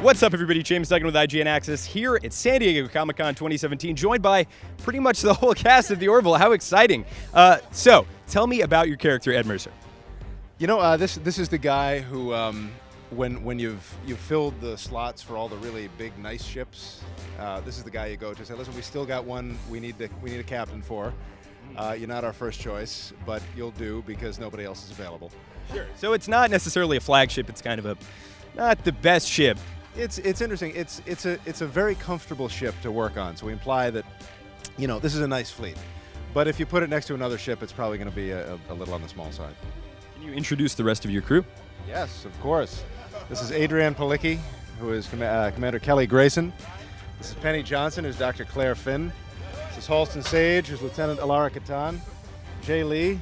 What's up, everybody? James Duggan with IGN Access here at San Diego Comic-Con 2017, joined by pretty much the whole cast of the Orville. How exciting. So, tell me about your character, Ed Mercer. You know, this is the guy who, when you've filled the slots for all the really big, nice ships, this is the guy you go to say, listen, we still got one we need a captain for. You're not our first choice, but you'll do because nobody else is available. Sure. So it's not necessarily a flagship. It's kind of not the best ship. It's interesting. It's a very comfortable ship to work on. So we imply that, you know, this is a nice fleet. But if you put it next to another ship, it's probably going to be a little on the small side. Can you introduce the rest of your crew? Yes, of course. This is Adrienne Palicki, who is Commander Kelly Grayson. This is Penny Johnson, who's Dr. Claire Finn. This is Halston Sage, who's Lieutenant Alara Katan. Jay Lee,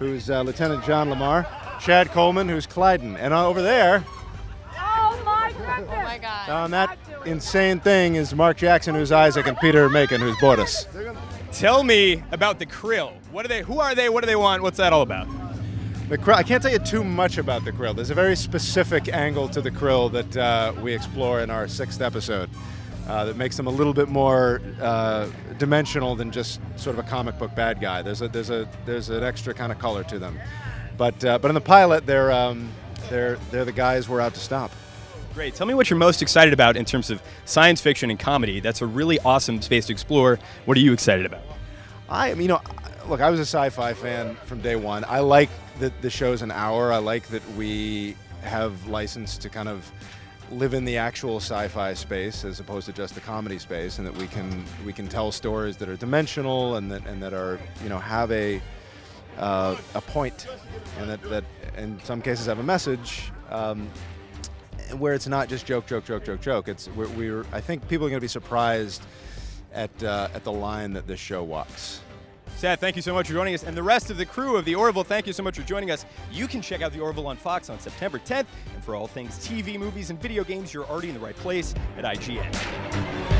who's Lieutenant John Lamar. Chad Coleman, who's Clyden. And over there, oh my God. on that insane thing is Mark Jackson, who's Isaac, and Peter Macon, who's Bortus. Tell me about the krill. What are they? Who are they? What do they want? What's that all about? The krill, I can't tell you too much about the krill. There's a very specific angle to the krill that we explore in our 6th episode that makes them a little bit more dimensional than just sort of a comic book bad guy. There's an extra kind of color to them. But in the pilot, they're the guys we're out to stop. Great. Tell me what you're most excited about in terms of science fiction and comedy. That's a really awesome space to explore. What are you excited about? Look, I was a sci-fi fan from day one. I like that the show's an hour. I like that we have license to kind of live in the actual sci-fi space as opposed to just the comedy space, and that we can tell stories that are dimensional and that are, you know, have a point, and that in some cases have a message, where it's not just joke. It's I think people are going to be surprised at the line that this show walks. Seth, thank you so much for joining us. And the rest of the crew of the Orville, thank you so much for joining us. You can check out the Orville on Fox on September 10th. And for all things TV, movies, and video games, you're already in the right place at IGN.